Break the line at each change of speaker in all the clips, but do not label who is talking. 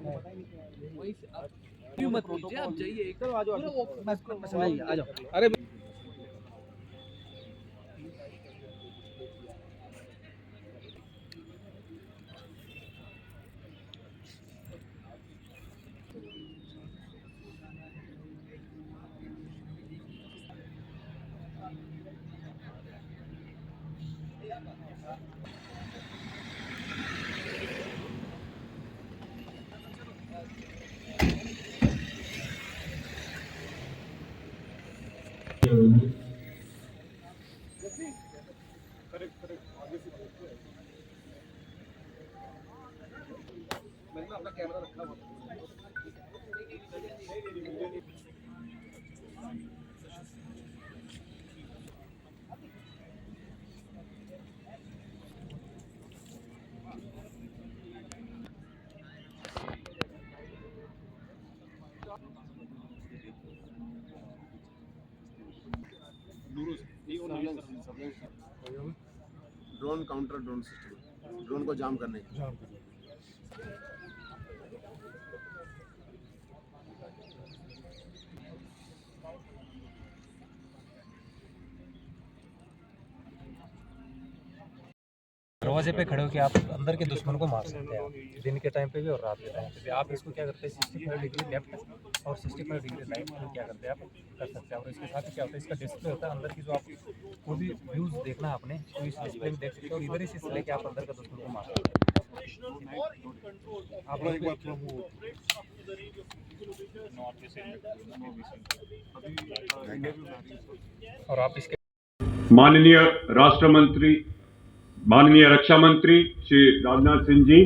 वहीं से आप मत कीजिए, आप जाइए।
चलो आ जाओ,
आ जाओ।
अरे मैंने अपना कैमरा रखा हुआ
drone counter drone system, drone को जाम करने की।
दरवाजे पे खड़े होकर आप अंदर के दुश्मन को मार सकते हैं, दिन के टाइम पे भी और रात के टाइम पे भी। आप इसको क्या करते हैं, 65 डिग्री लेफ्ट और 65 डिग्री राइट को क्या करते हैं आप कर सकते हैं। और इसके साथ क्या होता है, इसका डिस्प्ले होता है अंदर की, जो आप कोई भी व्यूज़ देखना आपने तो इस डिस्प्ले में देख सकते हो। और इधर ही से लेके आप अंदर का दुश्मन को मार सकते हैं। आप और आप इसके
माननीय राष्ट्र मंत्री, माननीय रक्षा मंत्री श्री राजनाथ सिंह जी,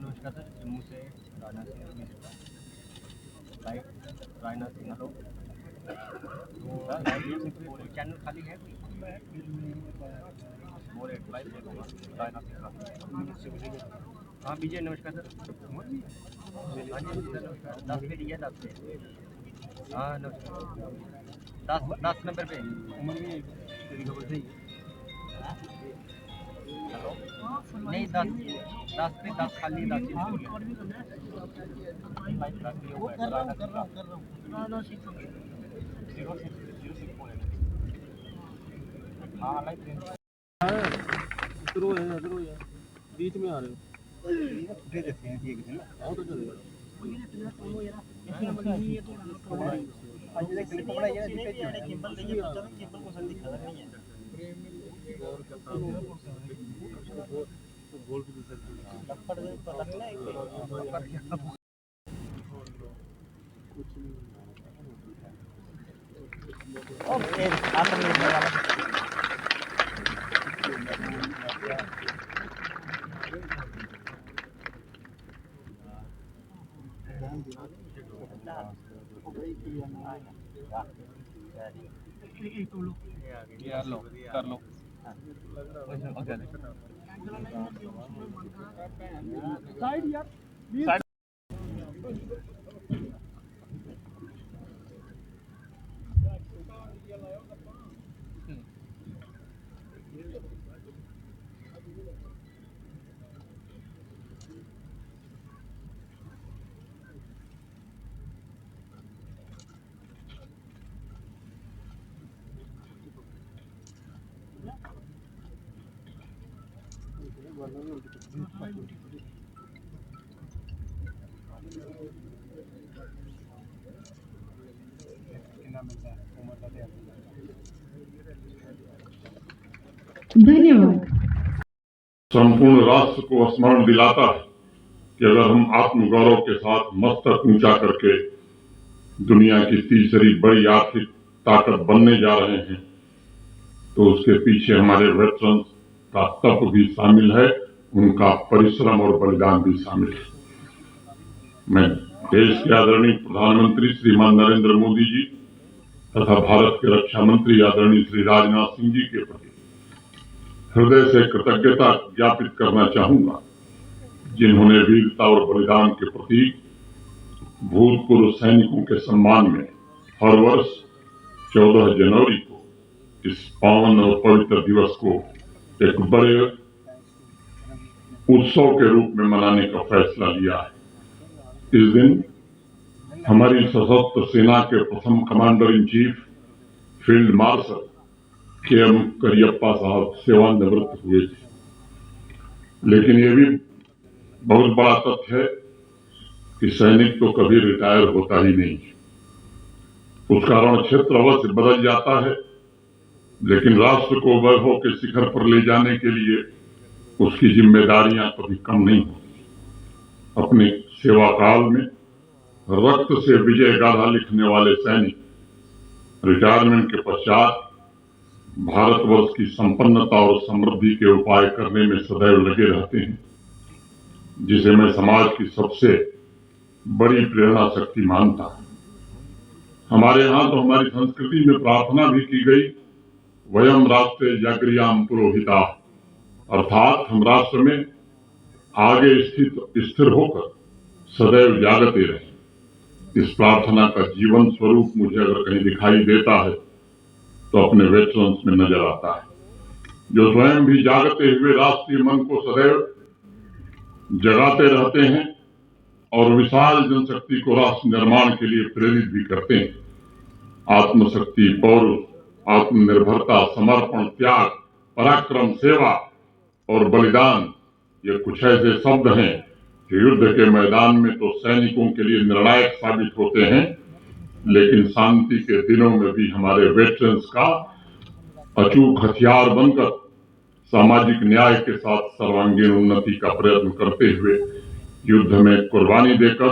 नमस्कार सर, जम्मू से Rajnath Singh live Rajnath Singh hello. Channel खाली है हाँ विजय नमस्कार सर। हाँ जी सर नमस्कार। 10 पे दिया 10 पे। हाँ नमस्कार। 10 नंबर पे उम्र भी तेरी खबर सही नहीं 10 पे 10 खाली 10
बीच में आ रहे हो तो चलेगा। यार लो कर लो साइड यार
धन्यवाद।
संपूर्ण राष्ट्र को स्मरण दिलाता है कि अगर हम आत्मगौरव के साथ मस्तक ऊंचा करके दुनिया की तीसरी बड़ी आर्थिक ताकत बनने जा रहे हैं, तो उसके पीछे हमारे वेटरन्स का तप भी शामिल है, उनका परिश्रम और बलिदान भी शामिल है। मैं देश के आदरणीय प्रधानमंत्री श्रीमान नरेंद्र मोदी जी तथा भारत के रक्षा मंत्री आदरणीय श्री राजनाथ सिंह जी के प्रति हृदय से कृतज्ञता ज्ञापित करना चाहूंगा जिन्होंने वीरता और बलिदान के प्रतीक भूतपूर्व सैनिकों के सम्मान में हर वर्ष 14 जनवरी को इस पावन और पवित्र दिवस को एक बड़े उत्सव के रूप में मनाने का फैसला लिया है। इस दिन हमारी सशस्त्र सेना के प्रथम commander in chief field marshal KM Cariappa साहब सेवानिवृत्त हुए थे। लेकिन ये भी बहुत बड़ा तथ्य है कि सैनिक तो कभी रिटायर होता ही नहीं। उसका रण क्षेत्र अवश्य बदल जाता है, लेकिन राष्ट्र को वैभव के शिखर पर ले जाने के लिए उसकी जिम्मेदारियां कभी कम नहीं होती। अपने सेवा काल में रक्त से विजय गाथा लिखने वाले सैनिक रिटायरमेंट के पश्चात भारतवर्ष की संपन्नता और समृद्धि के उपाय करने में सदैव लगे रहते हैं, जिसे मैं समाज की सबसे बड़ी प्रेरणा शक्ति मानता हूं। हमारे यहाँ तो हमारी संस्कृति में प्रार्थना भी की गई, वयम राष्ट्रे जागृयाम पुरोहिता, अर्थात हम राष्ट्र में आगे स्थिर होकर सदैव जागते रहें। इस प्रार्थना का जीवन स्वरूप मुझे अगर कहीं दिखाई देता है तो अपने वेटरन्स में नजर आता है, जो स्वयं भी जागते हुए राष्ट्रीय मन को सदैव जगाते रहते हैं और विशाल जनशक्ति को राष्ट्र निर्माण के लिए प्रेरित भी करते हैं। आत्मशक्ति, पौरुष, आत्मनिर्भरता, समर्पण, त्याग, पराक्रम, सेवा और बलिदान, ये कुछ ऐसे शब्द हैं जो युद्ध के मैदान में तो सैनिकों के लिए निर्णायक साबित होते हैं, लेकिन शांति के दिनों में भी हमारे वेटरन्स का अचूक हथियार बनकर सामाजिक न्याय के साथ सर्वांगीण उन्नति का प्रयत्न करते हुए युद्ध में कुर्बानी देकर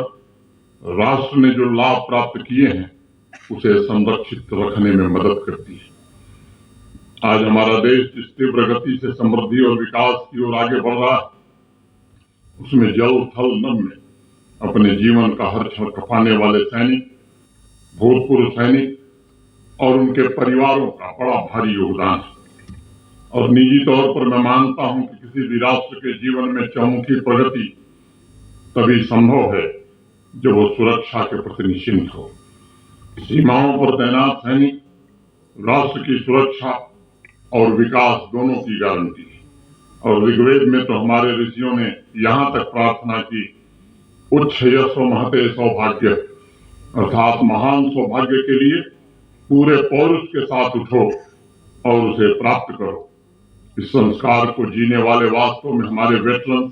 राष्ट्र ने जो लाभ प्राप्त किए हैं उसे संरक्षित रखने में मदद करती है। आज हमारा देश जिस तीव्र गति से समृद्धि और विकास की ओर आगे बढ़ रहा है, उसमें जल, थल, नभ में अपने जीवन का हर क्षण खपाने वाले सैनिक, भूतपूर्व सैनिक और उनके परिवारों का बड़ा भारी योगदान है। और निजी तौर पर मैं मानता हूं कि किसी भी राष्ट्र के जीवन में चहुमुखी प्रगति तभी संभव है जब वो सुरक्षा के प्रति निश्चिंत हो। सीमाओं पर तैनात सैनिक राष्ट्र की सुरक्षा और विकास दोनों की गारंटी है। और ऋग्वेद में तो हमारे ऋषियों ने यहाँ तक प्रार्थना की, उच्च यशो महते सौभाग्य, अर्थात महान सौभाग्य के लिए पूरे पौरुष के साथ उठो और उसे प्राप्त करो। इस संस्कार को जीने वाले वास्तव में हमारे वेटरन्स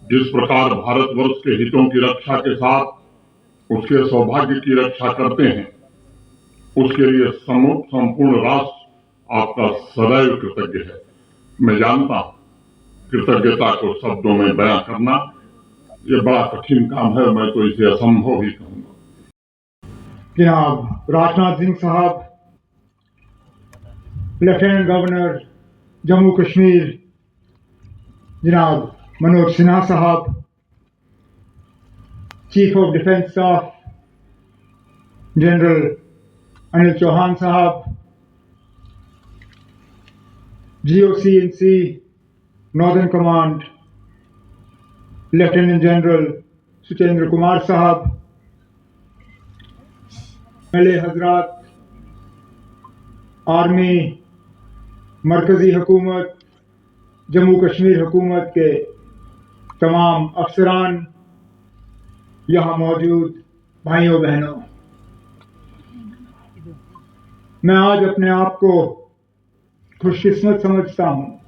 जिस प्रकार भारतवर्ष के हितों की रक्षा के साथ उसके सौभाग्य की रक्षा करते हैं, उसके लिए संपूर्ण राष्ट्र आपका सदैव कृतज्ञ है। मैं जानता हूं कृतज्ञता को शब्दों में बयां करना ये बड़ा कठिन काम है, मैं तो इसे असंभव ही कहूंगा।
जनाब राजनाथ सिंह साहब, लेफ्टिनेंट गवर्नर जम्मू कश्मीर जनाब मनोज सिन्हा साहब, chief of defence staff general Anil Chauhan साहब, GOC&C northern command lieutenant general Suchendra Kumar साहब, MLA हजरात, आर्मी, मरकजी हुकूमत, जम्मू कश्मीर हुकूमत के तमाम अफसरान, यहाँ मौजूद भाइयों बहनों, मैं आज अपने आप को खुशकिस्मत समझता हूँ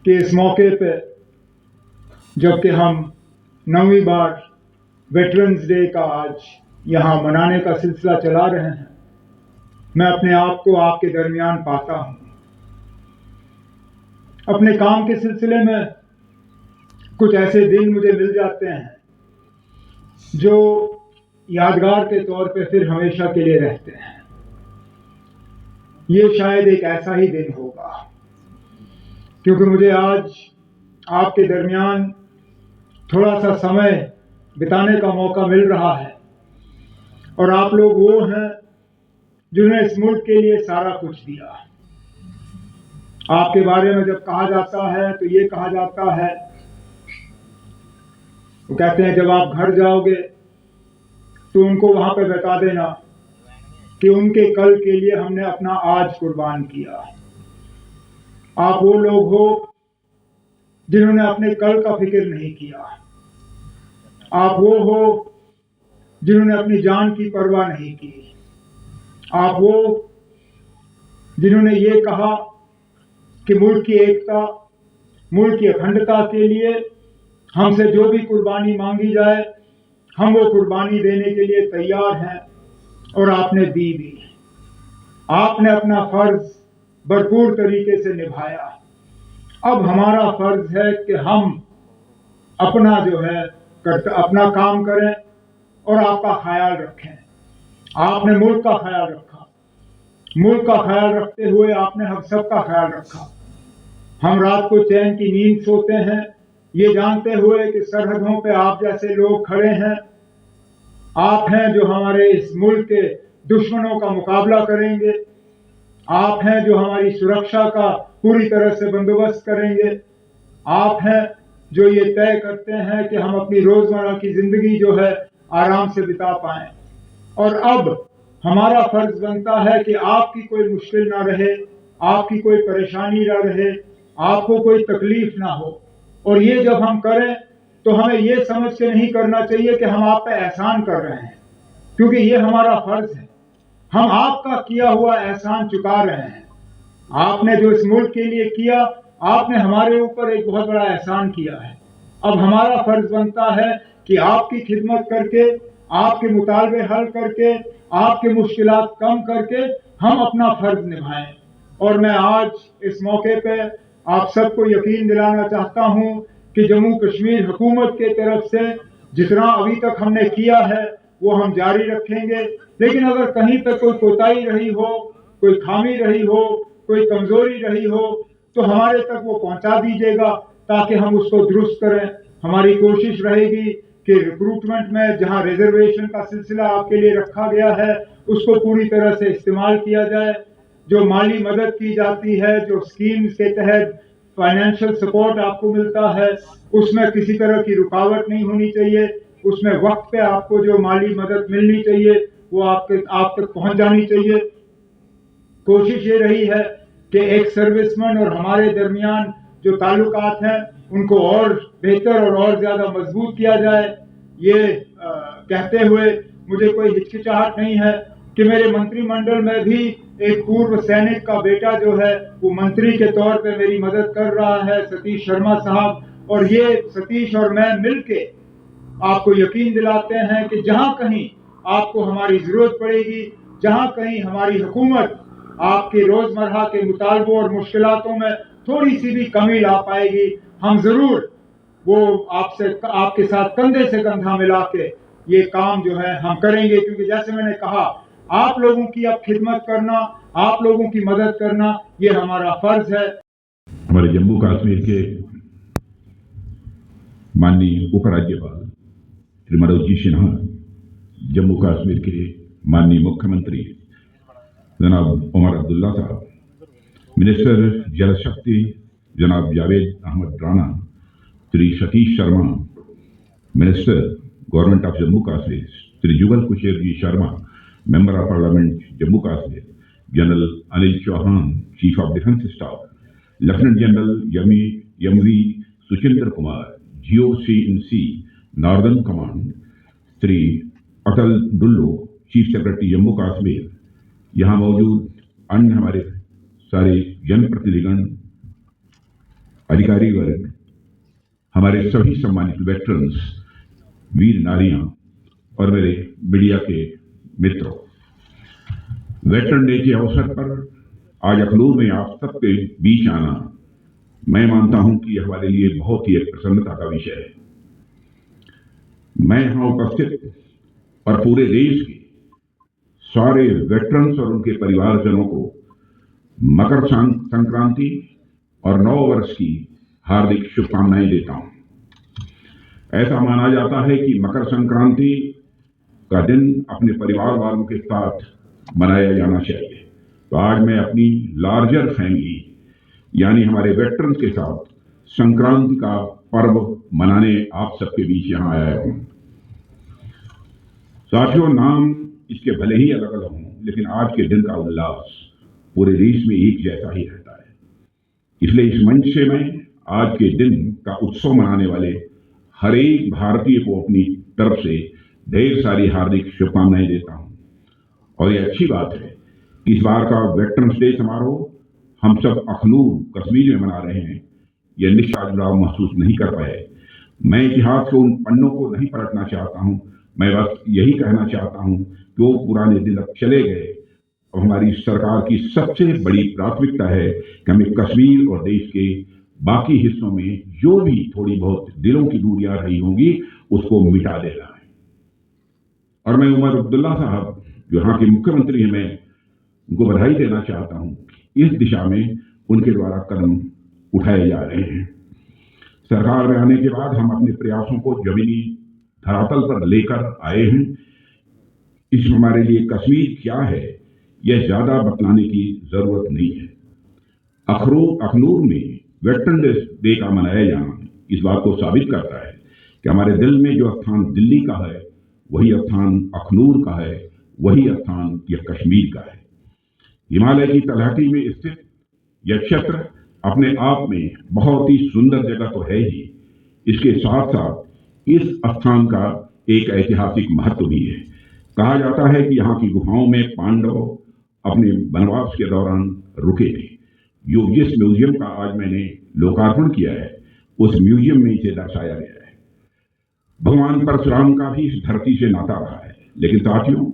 कि इस मौके पे जबकि हम 9वीं बार वेटरन्स डे का आज यहाँ मनाने का सिलसिला चला रहे हैं, मैं अपने आप को आपके दरमियान पाता हूँ। अपने काम के सिलसिले में कुछ ऐसे दिन मुझे मिल जाते हैं जो यादगार के तौर पे फिर हमेशा के लिए रहते हैं। ये शायद एक ऐसा ही दिन होगा, क्योंकि मुझे आज आपके दरमियान थोड़ा सा समय बिताने का मौका मिल रहा है, और आप लोग वो हैं जिन्होंने इस मुल्क के लिए सारा कुछ दिया। आपके बारे में जब कहा जाता है तो ये कहा जाता है, वो कहते हैं जब आप घर जाओगे तो उनको वहां पे बता देना कि उनके कल के लिए हमने अपना आज कुर्बान किया। आप वो लोग हो जिन्होंने अपने कल का फिक्र नहीं किया। आप वो हो जिन्होंने अपनी जान की परवाह नहीं की। आप वो जिन्होंने ये कहा कि मुल्क की एकता, मुल्क की अखंडता के लिए हमसे जो भी कुर्बानी मांगी जाए हम वो कुर्बानी देने के लिए तैयार हैं, और आपने दी भी। आपने अपना फर्ज भरपूर तरीके से निभाया। अब हमारा फर्ज है कि हम अपना जो है अपना काम करें और आपका ख्याल रखें। आपने मुल्क का ख्याल रखा, मुल्क का ख्याल रखते हुए आपने हम सब का ख्याल रखा। हम रात को चैन की नींद सोते हैं ये जानते हुए कि सरहदों पे आप जैसे लोग खड़े हैं। आप हैं जो हमारे इस मुल्क के दुश्मनों का मुकाबला करेंगे। आप हैं जो हमारी सुरक्षा का पूरी तरह से बंदोबस्त करेंगे। आप हैं जो ये तय करते हैं कि हम अपनी रोजमर्रा की जिंदगी जो है आराम से बिता पाएं। और अब हमारा फर्ज बनता है कि आपकी कोई मुश्किल ना रहे, आपकी कोई परेशानी ना रहे, आपको कोई तकलीफ ना हो। और ये जब हम करें तो हमें ये समझ के नहीं करना चाहिए कि हम आप पे एहसान कर रहे हैं, क्योंकि ये हमारा फर्ज है। हम आपका किया हुआ एहसान चुका रहे हैं। आपने जो इस मुल्क के लिए किया, आपने हमारे ऊपर एक बहुत बड़ा एहसान किया है। अब हमारा फर्ज बनता है कि आपकी खिदमत करके, आपके मुतालबे हल करके, आपके मुश्किलात कम करके हम अपना फर्ज निभाएं। और मैं आज इस मौके पे आप सबको यकीन दिलाना चाहता हूं कि जम्मू कश्मीर हुकूमत के तरफ से जितना अभी तक हमने किया है वो हम जारी रखेंगे। लेकिन अगर कहीं पर कोई कोताही रही हो, कोई खामी रही हो, कोई कमजोरी रही हो, तो हमारे तक वो पहुंचा दीजिएगा ताकि हम उसको दुरुस्त करें। हमारी कोशिश रहेगी कि रिक्रूटमेंट में जहां रिजर्वेशन का सिलसिला आपके लिए रखा गया है उसको पूरी तरह से इस्तेमाल किया जाए। जो माली मदद की जाती है, जो स्कीम्स के तहत फाइनेंशियल सपोर्ट आपको मिलता है, उसमें किसी तरह की रुकावट नहीं होनी चाहिए। उसमें वक्त पे आपको जो माली मदद मिलनी चाहिए वो आप तक पहुंच जानी चाहिए। कोशिश ये रही है कि एक सर्विसमैन और हमारे दरमियान जो ताल्लुकात हैं उनको और बेहतर और ज्यादा मजबूत किया जाए। ये कहते हुए मुझे कोई हिचकिचाहट नहीं है कि मेरे मंत्रिमंडल में भी एक पूर्व सैनिक का बेटा जो है वो मंत्री के तौर पे मेरी मदद कर रहा है, सतीश शर्मा साहब। और ये सतीश और मैं मिलके आपको यकीन दिलाते हैं कि जहां कहीं आपको हमारी जरूरत पड़ेगी, जहां कहीं हमारी हुकूमत आपके रोजमर्रा के मुतालबों और मुश्किलातों में थोड़ी सी भी कमी ला पाएगी, हम जरूर वो आपके साथ कंधे से कंधा मिला के ये काम जो है हम करेंगे। क्योंकि जैसे मैंने कहा, आप लोगों की अब खिदमत करना, आप लोगों की मदद करना ये हमारा फर्ज है।
हमारे जम्मू कश्मीर के माननीय उपराज्यपाल श्री मनोज जी सिन्हा, जम्मू कश्मीर के माननीय मुख्यमंत्री जनाब उमर अब्दुल्ला साहब, मिनिस्टर जल शक्ति जनाब Javed Ahmed Rana, Shri Satish Sharma, minister government of Jammu Kashmir Shri Jugal Kishore ji Sharma, member of parliament Jammu Kashmir general Anil Chauhan, chief of defence staff, lieutenant general MV Suchindra Kumar, GOC-in-C northern command, Shri Atal Dulloo, chief secretary Jammu Kashmir, यहाँ मौजूद अन्य हमारे सारे जनप्रतिनिधिगण, अधिकारी वर्ग, हमारे सभी सम्मानित वेटरन्स, वीर नारियां और मेरे मीडिया के मित्रों, वेटरन डे के अवसर पर आज अखनूर में आप सबके बीच आना मैं मानता हूं कि हमारे लिए बहुत ही एक प्रसन्नता का विषय है। मैं यहां उपस्थित और पूरे देश के सारे वेटरन्स और उनके परिवारजनों को मकर संक्रांति और नव वर्ष की हार्दिक शुभकामनाएं देता हूं। ऐसा माना जाता है कि मकर संक्रांति का दिन अपने परिवार वालों के साथ मनाया जाना चाहिए। तो आज मैं अपनी लार्जर फैमिली यानी हमारे वेटरन्स के साथ संक्रांति का पर्व मनाने आप सबके बीच यहां आया हूं। साथियों, नाम इसके भले ही अलग अलग हों, लेकिन आज के दिन का उल्लास पूरे देश में एक जैसा ही रहता है। इसलिए इस मंच से मैं आज के दिन का उत्सव मनाने वाले हर एक भारतीय को अपनी तरफ से ढेर सारी हार्दिक शुभकामनाएं देता हूं। और ये अच्छी बात है कि इस बार का वेटरन्स डे समारोह हम सब अखनूर कश्मीर में मना रहे हैं। यह निश्चित जुड़ाव महसूस नहीं कर पाए। मैं इतिहास के उन पन्नों को नहीं पलटना चाहता हूं, मैं बस यही कहना चाहता हूं कि वो पुराने दिन अब चले गए। अब हमारी सरकार की सबसे बड़ी प्राथमिकता है कि हमें कश्मीर और देश के बाकी हिस्सों में जो भी थोड़ी बहुत दिलों की दूरियां रही होंगी उसको मिटा देना है। और मैं उमर अब्दुल्ला साहब जो यहाँ के मुख्यमंत्री हैं, मैं उनको बधाई देना चाहता हूं। इस दिशा में उनके द्वारा कदम उठाए जा रहे हैं। सरकार में आने के बाद हम अपने प्रयासों को जमीनी धरातल पर लेकर आए हैं। इसमें हमारे लिए कश्मीर क्या है यह ज्यादा बतलाने की जरूरत नहीं है। अखनूर में वेटरन्स डे का मनाया जाना इस बात को साबित करता है कि हमारे दिल में जो स्थान दिल्ली का है वही स्थान अखनूर का है, वही स्थान यह कश्मीर का है। हिमालय की तलहटी में स्थित यह क्षेत्र अपने आप में बहुत ही सुंदर जगह तो है ही, इसके साथ साथ इस स्थान का एक ऐतिहासिक महत्व भी है। कहा जाता है कि यहाँ की गुफाओं में पांडव अपने वनवास के दौरान रुके थे। जिस म्यूजियम का आज मैंने लोकार्पण किया है उस म्यूजियम में इसे दर्शाया गया है। भगवान परशुराम का भी इस धरती से नाता रहा है। लेकिन साथियों,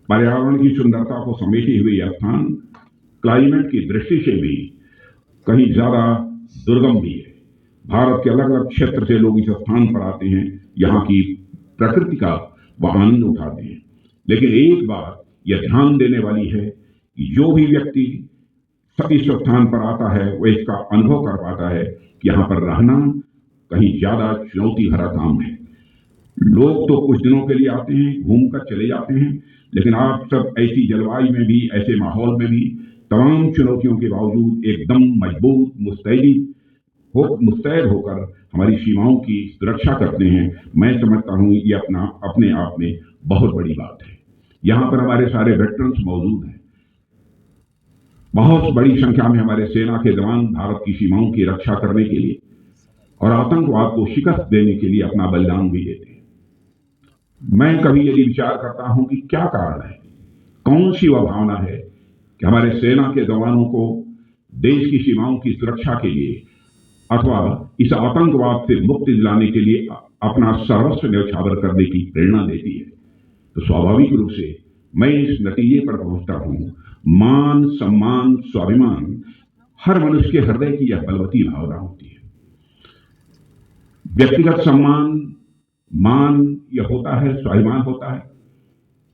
पर्यावरण की सुंदरता को समेटे हुए यह स्थान क्लाइमेट की दृष्टि से भी कहीं ज्यादा दुर्गम भी है। भारत के अलग अलग क्षेत्र से लोग इस स्थान पर आते हैं, यहाँ की प्रकृति का वह आनंद उठाते हैं। लेकिन एक बात यह ध्यान देने वाली है कि जो भी व्यक्ति इस स्थान पर आता है वह इसका अनुभव कर पाता है कि यहाँ पर रहना कहीं ज्यादा चुनौती भरा काम है। लोग तो कुछ दिनों के लिए आते हैं, घूमकर चले जाते हैं, लेकिन आप सब ऐसी जलवायु में भी, ऐसे माहौल में भी तमाम चुनौतियों के बावजूद एकदम मजबूत मुस्तैद होकर हमारी सीमाओं की सुरक्षा करते हैं। मैं समझता हूं ये अपने आप में बहुत बड़ी बात है। यहाँ पर हमारे सारे वेटरन्स मौजूद हैं। बहुत बड़ी संख्या में हमारे सेना के जवान भारत की सीमाओं की रक्षा करने के लिए और आतंकवाद को शिकस्त देने के लिए अपना बलिदान भी देते हैं। मैं कभी यदि विचार करता हूं कि क्या कारण है, कौन सी वह भावना है कि हमारे सेना के जवानों को देश की सीमाओं की सुरक्षा के लिए अथवा इस आतंकवाद से मुक्ति दिलाने के लिए अपना सर्वस्व न्यौछावर करने की प्रेरणा देती है, तो स्वाभाविक रूप से मैं इस नतीजे पर पहुंचता हूं, मान, सम्मान, स्वाभिमान हर मनुष्य के हृदय की यह बलवती भावना होती है। व्यक्तिगत सम्मान, मान यह होता है, स्वाभिमान होता है।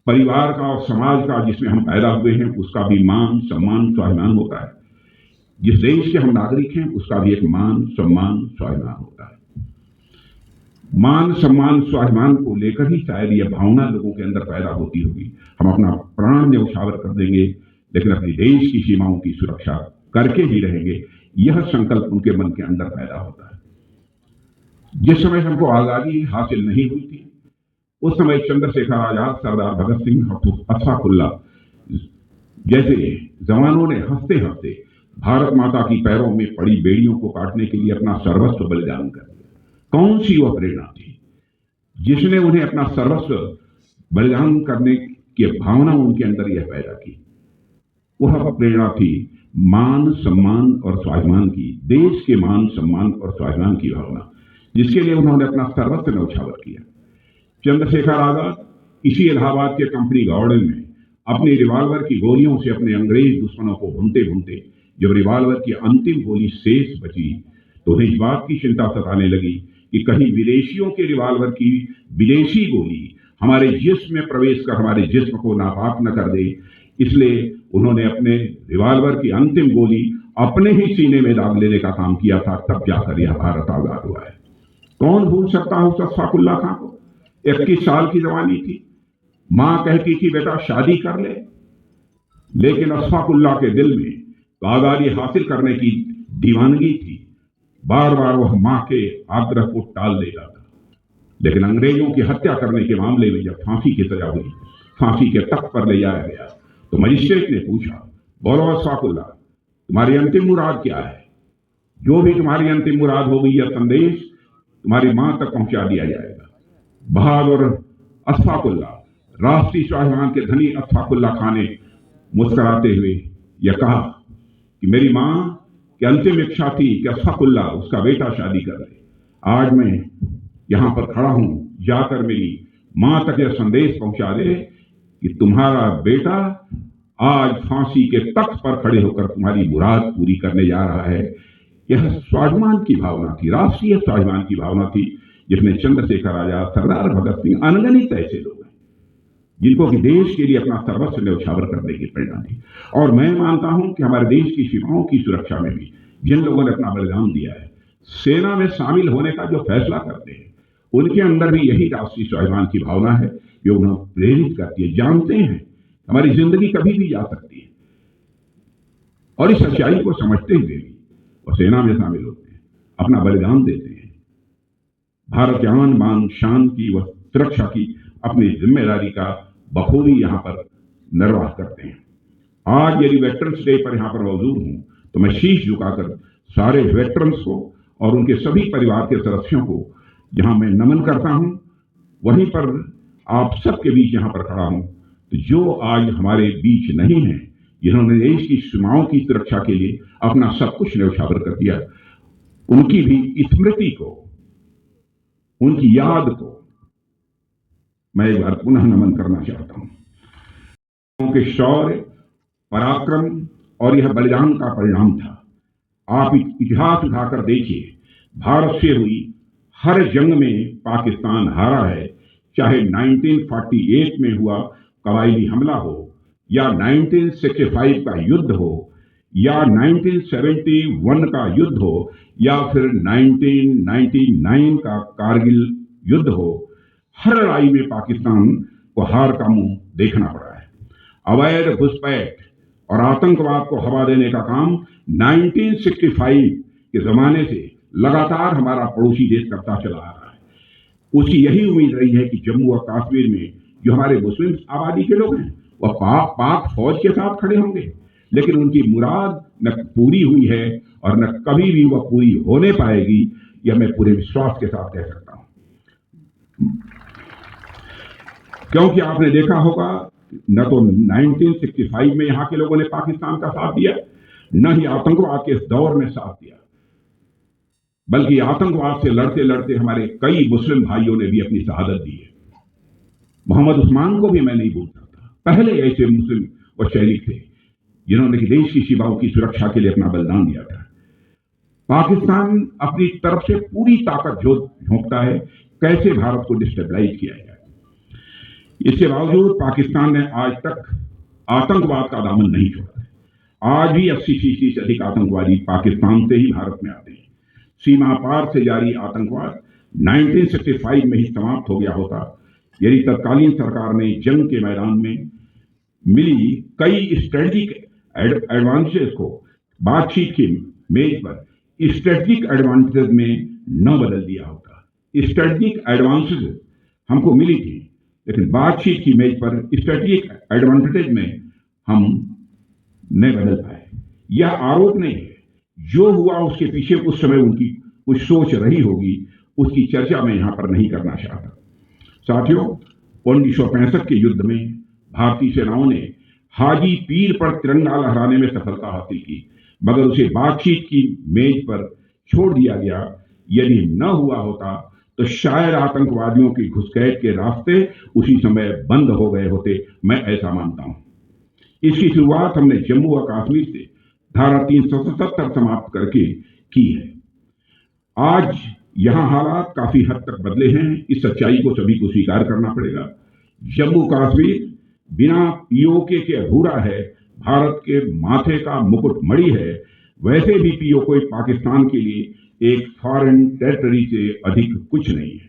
परिवार का और समाज का जिसमें हम पैदा हुए हैं उसका भी मान, सम्मान, स्वाभिमान होता है। जिस देश के हम नागरिक हैं उसका भी एक मान, सम्मान, स्वाभिमान होता है। मान, सम्मान, स्वाभिमान को लेकर ही शायद यह भावना लोगों के अंदर पैदा होती होगी। हम अपना प्राण न्यौछावर कर देंगे लेकिन अपने देश की सीमाओं की सुरक्षा करके ही रहेंगे, यह संकल्प उनके मन के अंदर पैदा होता है। जिस समय हमको आजादी हासिल नहीं हुई थी उस समय चंद्रशेखर आजाद, सरदार भगत सिंह, अशफाकुल्ला जैसे जवानों ने हंसते हंसते भारत माता की पैरों में पड़ी बेड़ियों को काटने के लिए अपना सर्वस्व बलिदान कर दिया। कौन सी वह प्रेरणा थी जिसने उन्हें अपना सर्वस्व बलिदान करने की भावना उनके अंदर यह पैदा की? वह प्रेरणा थी मान, सम्मान और स्वाभिमान की, देश के मान, सम्मान और स्वाभिमान की भावना, जिसके लिए उन्होंने अपना सर्वस्व न्यौछावर किया। चंद्रशेखर आजाद इसी इलाहाबाद के कंपनी गार्डन में अपनी रिवॉल्वर की गोलियों से अपने अंग्रेज दुश्मनों को भूनते भूनते जब रिवॉल्वर की अंतिम गोली शेष बची तो उन्हें इस बात की चिंता सताने लगी कि कहीं विदेशियों के रिवॉल्वर की विदेशी गोली हमारे जिस्म में प्रवेश कर हमारे जिस्म को नापाक न कर दे। इसलिए उन्होंने अपने रिवॉल्वर की अंतिम गोली अपने ही सीने में दाग लेने का काम किया था। तब जाकर यह भारत आजाद हुआ है। कौन भूल सकता है उस अशफाकुल्ला खां को? 21 साल की जवानी थी, मां कहती थी बेटा शादी कर ले, लेकिन अशफाकुल्ला के दिल में आजादी हासिल करने की दीवानगी थी। बार बार वह मां के आग्रह को टाल देता था, लेकिन अंग्रेजों की हत्या करने के मामले में जब फांसी की सजा हुई, फांसी के तख्त पर ले जाया गया, तो मजिस्ट्रेट ने पूछा, बोलो अशफाकुल्ला, तुम्हारी अंतिम मुराद क्या है? जो भी तुम्हारी अंतिम मुराद होगी, यह संदेश तुम्हारी मां तक पहुंचा दिया जाएगा। बहादुर अशफाकुल्ला, राष्ट्रीय स्वाभिमान के धनी अशफाकुल्ला खान ने मुस्कुराते हुए यह कहा कि मेरी मां की अंतिम इच्छा थी कि अशफाकुल्ला उसका बेटा शादी कर ले। आज मैं यहां पर खड़ा हूं, जाकर मेरी मां तक यह संदेश पहुंचा दे कि तुम्हारा बेटा आज फांसी के तख्त पर खड़े होकर तुम्हारी मुराद पूरी करने जा रहा है। यह स्वाभिमान की भावना थी, राष्ट्रीय स्वाभिमान की भावना थी, जिसमें चंद्रशेखर आजाद, सरदार भगत सिंह, अनगिनत ऐसे लोग हैं जिनको कि देश के लिए अपना सर्वस्व न्यौछावर करने की प्रेरणा थी। और मैं मानता हूं कि हमारे देश की सीमाओं की सुरक्षा में भी जिन लोगों ने अपना बलिदान दिया है, सेना में शामिल होने का जो फैसला करते हैं, उनके अंदर भी यही राष्ट्रीय स्वाभिमान की भावना है जो उन्हें प्रेरित करती है। जानते हैं हमारी जिंदगी कभी भी जा सकती है, और इस सच्चाई को समझते हुए भी वो सेना में शामिल होते हैं, अपना बलिदान देते हैं, भारत के आन बान शान की व सुरक्षा की अपनी जिम्मेदारी का बखूबी यहां पर निर्वाह करते हैं। आज यदि वेटरन्स डे पर यहां पर मौजूद हूं, तो मैं शीश झुकाकर सारे वेटरन्स को और उनके सभी परिवार के सदस्यों को जहां मैं नमन करता हूं, वहीं पर आप सबके बीच यहां पर खड़ा हूं। तो जो आज हमारे बीच नहीं है, जिन्होंने देश की सीमाओं की सुरक्षा के लिए अपना सब कुछ न्यौछावर कर दिया, उनकी भी स्मृति को, उनकी याद को मैं एक बार पुनः नमन करना चाहता हूं। उनके शौर्य, पराक्रम और यह बलिदान का परिणाम था। आप इतिहास उठाकर देखिए, भारत से हुई हर जंग में पाकिस्तान हारा है, चाहे 1948 में हुआ कबायली हमला हो, या 1965 का युद्ध हो, या 1971 का युद्ध हो, या फिर 1999 का कारगिल युद्ध हो। हर लड़ाई में पाकिस्तान को हार का मुंह देखना पड़ा है। अवैध घुसपैठ और आतंकवाद को हवा देने का काम 1965 के जमाने से लगातार हमारा पड़ोसी देश करता चला आ रहा है। उसकी यही उम्मीद रही है कि जम्मू और कश्मीर में जो हमारे मुस्लिम आबादी के लोग हैं, वह पाक फौज के साथ खड़े होंगे, लेकिन उनकी मुराद न पूरी हुई है और न कभी भी वह पूरी होने पाएगी, यह मैं पूरे विश्वास के साथ कह सकता हूं। क्योंकि आपने देखा होगा, न तो 1965 में यहां के लोगों ने पाकिस्तान का साथ दिया, न ही आतंकवाद के इस दौर में साथ दिया, बल्कि आतंकवाद से लड़ते लड़ते हमारे कई मुस्लिम भाइयों ने भी अपनी शहादत दी है। मोहम्मद उस्मान को भी मैं नहीं भूल सकता। पहले ऐसे मुस्लिम और सैनिक थे जिन्होंने देश की सीमाओं की सुरक्षा के लिए अपना बलिदान दिया था। पाकिस्तान अपनी तरफ से पूरी ताकत झोंकता है कैसे भारत को डिस्टेबलाइज किया जाए। इसके बावजूद पाकिस्तान ने आज तक आतंकवाद का दामन नहीं छोड़ा है। आज भी 80% से अधिक आतंकवादी पाकिस्तान से ही भारत में आते हैं। सीमा पार से जारी आतंकवाद 1965 में ही समाप्त हो गया होता यदि तत्कालीन सरकार ने जंग के मैदान में मिली कई स्ट्रेटेजिक एडवांटेजेस को बातचीत की मेज पर स्ट्रेटेजिक एडवांटेजेस में न बदल दिया होता। स्ट्रेटेजिक एडवांटेजेस हमको मिली थी, लेकिन बातचीत की मेज पर स्ट्रेटेजिक एडवांटेज में हम नहीं बदल पाए। यह आरोप नहीं है, जो हुआ उसके पीछे उस समय उनकी कुछ सोच रही होगी, उसकी चर्चा मैं यहां पर नहीं करना चाहता। साथियों, 1965 के युद्ध में भारतीय सेनाओं ने हाजी पीर पर तिरंगा लहराने में सफलता हासिल की, मगर उसे बातचीत की मेज पर छोड़ दिया गया। यदि न हुआ होता तो शायद आतंकवादियों की घुसपैठ के रास्ते उसी समय बंद हो गए होते, मैं ऐसा मानता हूं। इसकी शुरुआत हमने जम्मू और कश्मीर से धारा 377 समाप्त करके की है। आज यहां हालात काफी हद तक बदले हैं, इस सच्चाई को सभी को स्वीकार करना पड़ेगा। जम्मू कश्मीर बिना पीओके के अधूरा है, भारत के माथे का मुकुट मणि है। वैसे भी पीओके पाकिस्तान के लिए एक फॉरेन टेरिटरी से अधिक कुछ नहीं है।